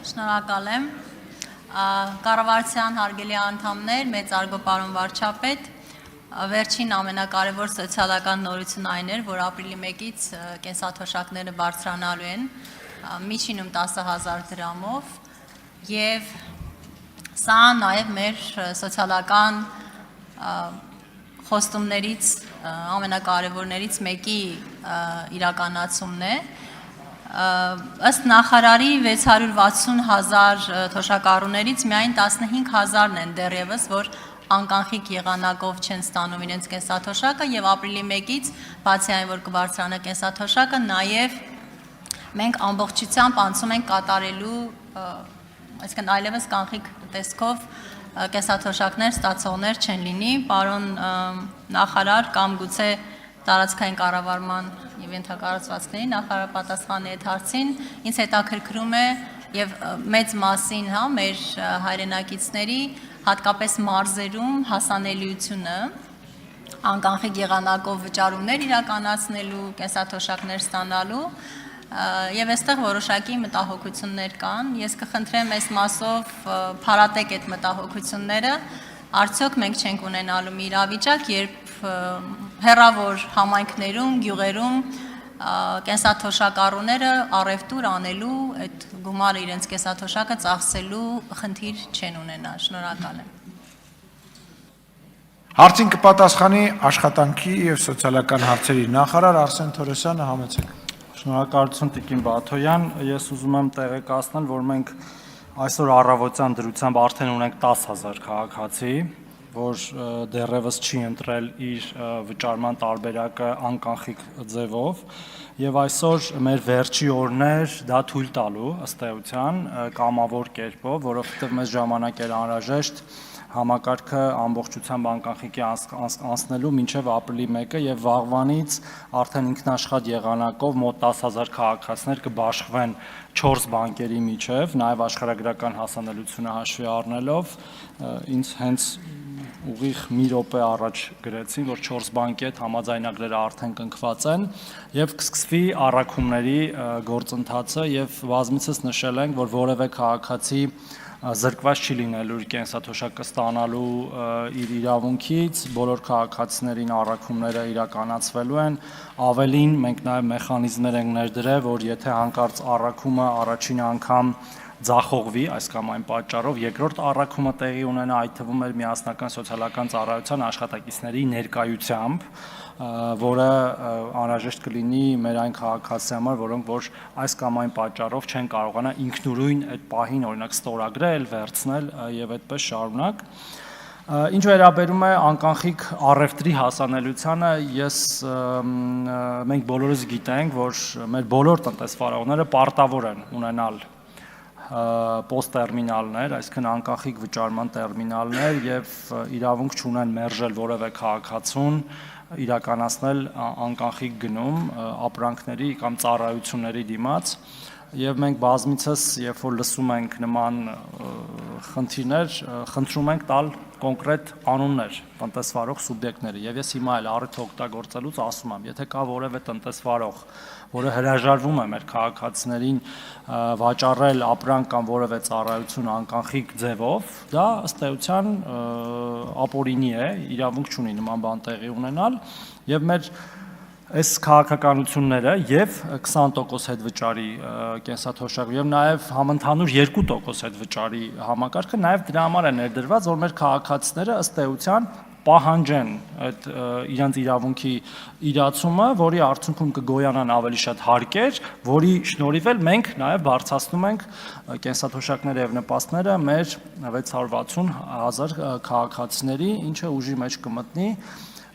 Շնորհակալ եմ, կառավարության հարգելի անդամներ, մեծարգո պարոն վարչապետ, վերջին ամենակարևոր սոցիալական նորությունն այն էր, որ ապրիլի 1-ից կենսաթոշակները բարձրանալու են միջինում 10,000 դրամով եւ սա նաեւ մեր սոցիալական խոստումներից ամենակարևորներից մեկի իրականացումն է ըստ նախարարի 660,000 թոշակառուներից միայն 15,000-ն են դեռևս, որ անկանխիկ եղանակով չեն ստանում իրենց կենսաթոշակը եւ ապրիլի 1-ից բացի այն, որ կբարձրանա կենսաթոշակը, նաեւ մենք ամբողջությամբ անցում ենք կատարելու, այսինքն այլևս կանխիկ տեսքով կենսաթոշակներ ստացողներ չեն լինի, պարոն նախարար կամ գուցե տարածքային կառավարման եւ ենթակառուցվածքների նախարար պատասխանի այդ հարցին, ինձ հետաքրքրում է եւ մեծ մասին, մեր հայրենակիցների, հատկապես մարզերում հասանելիությունը անկանխիկ եղանակով վճարումներ իրականացնելու, կենսաթոշակներ ստանալու եւ այստեղ որոշակի մտահոգություններ կան։ Ես կխնդրեմ այս մասով փարատեք այդ մտահոգությունները, արդյոք մենք չենք ունենալու մի իրավիճակ, երբ հեռավոր համայնքներում, գյուղերում կենսաթոշակառուները առևտուր անելու, այդ գումարը իրենց կենսաթոշակը ծախսելու խնդիր չեն ունենա։ Շնորհակալ եմ։ Հարցին կպատասխանի աշխատանքի եւ սոցիալական հարցերի նախարար Արսեն Թորոսյանը, համեցեք։ Շնորհակալություն Տիկին Բաթոյան, ես ուզում եմ տեղեկացնել, որ մենք այսօր առավոտյան դրությամբ արդեն ունենք 10,000 քաղաքացի, որ դեռևս չի ընտրել իր վճարման տարբերակը անկանխիկ ձևով եւ այսօր մեր վերջի օրներ դա թույլ տալու ըստ էության կամավոր կերպով, որովհետեւ մեզ ժամանակ էր անհրաժեշտ համակարգը ամբողջությամբ անկանխիկի անցնելու մինչև ապրիլի 1-ը եւ վաղվանից արդեն ինքնաշխատ եղանակով մոտ 10,000 քաղաքացիներ կբաշխվեն 4 բանկերի միջև, նաեւ աշխարհագրական հասանելիությունը հաշվի առնելով, ինձ հենց ուղիղ մի րոպե առաջ գրեցին, որ 4 բանկի հետ համաձայնագրերը արդեն կնքված են եւ կսկսվի առաքումների գործընթացը եւ բազմիցս նշել ենք, որ որևէ քաղաքացի զրկված չի լինելու իր կենսաթոշակը ստանալու իր իրավունքից, բոլոր քաղաքացիներին առաքումները իրականացվելու են, ավելին մենք նաեւ մեխանիզմներ ենք ներդրել, որ եթե հանկարծ առաքումը առաջին անգամ ձախողվի, այս կամ այն պատճառով երկրորդ առաքումը տեղի ունենա, այդ թվում էր միասնական սոցիալական ծառայության աշխատակիցների ներկայությամբ, որը անհրաժեշտ կլինի մեր այն քաղաքացիների համար, որոնք որ այս կամ այն պատճառով չեն կարողանա ինքնուրույն այդ պահին օրինակ ստորագրել, վերցնել եւ այդպես շարունակ։ Ինչ վերաբերում է անկանխիկ առևտրի հասանելիությանը, մենք բոլորս գիտենք, որ մեր բոլոր տնտեսվարողները պարտավոր են ունենալ պոստտերմինալներ, այսինքն անկանխիկ վճարման տերմինալներ եւ իրավունք չունեն մերժել որևէ քաղաքացուն իրականացնել անկանխիկ գնում ապրանքների կամ ծառայությունների դիմաց եւ մենք բազմիցս երբ որ լսում ենք նման խնդիրներ, խնդրում ենք տալ կոնկրետ անուններ տնտեսվարող սուբյեկտների եւ ես հիմա էլ առիթ օգտագործելուց ասում եմ, եթե կա որևէ տնտեսվարող, որը հրաժարվում է մեր քաղաքացիներին վաճառել ապրանք կամ որևէ ծառայություն անկանխիկ ձևով, դա ըստ էության ապօրինի է, իրավունք չունի նման բան տեղի ունենալ եւ մեր այս քաղաքականությունները եւ 20% հետ վճարի կենսաթոշակ եւ նաեւ համընդհանուր 2% հետ վճարի համակարգը նաեւ դրա համար է ներդրված, որ մեր քաղաքացիները ըստ էության պահանջեն այդ իրենց իրավունքի իրացումը, որի արդյունքում կգոյանան ավելի շատ հարկեր, որի շնորհիվ էլ մենք նաև բարձրացնում ենք կենսաթոշակները եւ նպաստները մեր 660,000 քաղաքացիների, ինչը ուժի մեջ կմտնի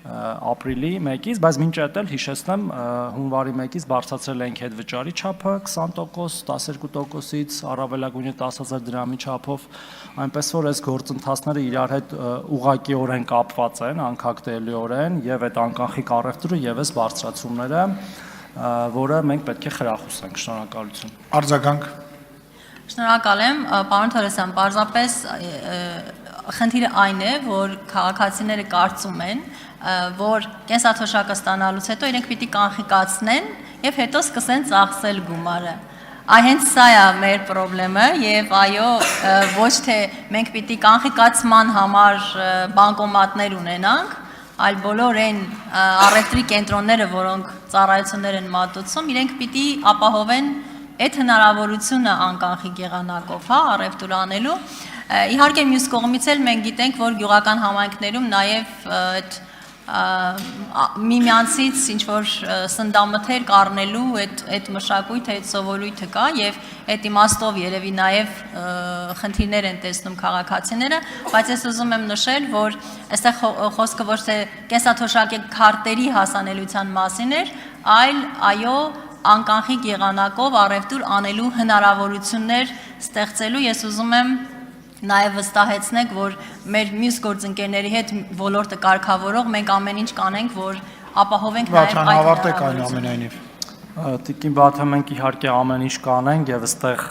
ապրիլի 1-ից, բայց մինչ այդ էլ հիշեցնեմ հունվարի 1-ից բարձրացրել ենք հետ վճարի չափը 20%, 12%-ից առավելագույնը 10,000 դրամի չափով, այնպես որ այս գործընթացները իրար հետ ուղղակիորեն կապված են, անկախտելիորեն եւ այդ անկանխիկ առևտուրը եւս բարձրացումները, որը մենք պետք է խրախուսենք։ Շնորհակալություն։ Արձագանք։ Շնորհակալ եմ, պարոն Թորոսյան, պարզապես խնդիրը այն է, որ քաղաքացիները կարծում են, որ կենսաթոշակը ստանալուց հետո իրենք պիտի կանխիկացնեն եւ հետո սկսեն ծախսել գումարը։ Հենց սա է մեր խնդրը եւ այո ոչ թե մենք պիտի կանխիկացման համար բանկոմատներ ունենանք, այլ բոլոր այն առևտրի կենտրոնները, որոնք ծառայություններ են մատուցում, իրենք պիտի ապահովեն այդ հնարավորությունը անկանխիկ եղանակով, հա, առևտուր անելու։ Իհարկե մյուս կողմից էլ մենք գիտենք, որ գյուղական համայնքներում նաև այդ միմյանցից ինչ որ սնդամթեր կառնելու այդ մշակույթը, այդ սովորույթը կա եւ այդ իմաստով երևի նաեւ խնդիրներ են տեսնում քաղաքացիները, բայց ես ուզում եմ նշել, որ այստեղ խոսքը ոչ թե կենսաթոշակի քարտերի հասանելիության մասին էր, այլ այո անկանխիկ եղանակով առևտուր անելու հնարավորություններ ստեղծելու ես ուզում եմ նաև վստահեցնեք, որ մեր մյուս գործընկերների հետ ոլորտը կարգավորող մենք ամեն ինչ կանենք, որ ապահովենք նաև այդ հավարտեք այն ամենայնիվ։ Տիկին Բաթը մենք իհարկե ամեն ինչ կանենք եւ այստեղ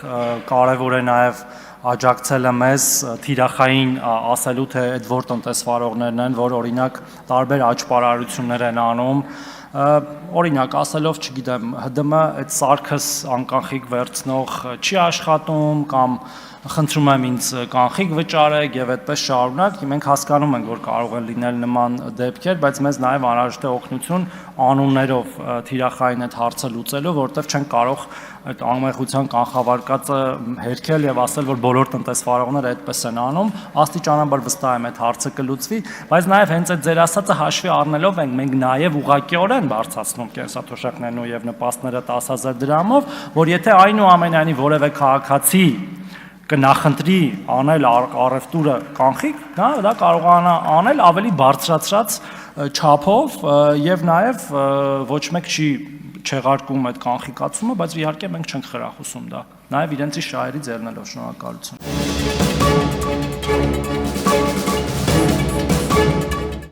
կարեւոր է նաև աջակցելը մեզ թիրախային ասելու թե այդ որ տնտեսվարողներն են, որ օրինակ տարբեր աճպարարություններ են անում, օրինակ ասելով, չգիտեմ, ՀԴՄ այդ սարքս անկանխիկ վերցնող չի աշխատում կամ խնդրում եմ ինձ կանխիկ վճարեք եւ այդպես շարունակ, մենք հասկանում ենք, որ կարող են լինել նման դեպքեր, բայց մեզ նաեւ անհրաժեշտ է օգնություն անուններով թիրախային այդ հարցը լուծելու, որովհետեւ չեն կարող այդ անմեղության կանխավարկածը հերքել եւ ասել, որ բոլոր տնտեսվարողները այդպես են անում, աստիճանաբար վստահ եմ այդ հարցը կլուծվի, բայց նաեւ հենց այդ ձեր ասածը հաշվի առնելով մենք նաեւ ուղղակիորեն բարձրացնում կենսաթոշակներն ու եւ նպաստները 10,000 դրամով, որ եթե այնուամենայնիվ որևէ քաղաքացի կնախընտրի անել առևտուրը կանխիկ, դա կարողանա անել ավելի բարձրացած չափով եւ նաեւ ոչ մեկ չի չեղարկում այդ կանխիկացումը, բայց իհարկե մենք չենք խրախուսում դա։ Նաեւ իրենցի շահերից ելնելով շնորհակալություն։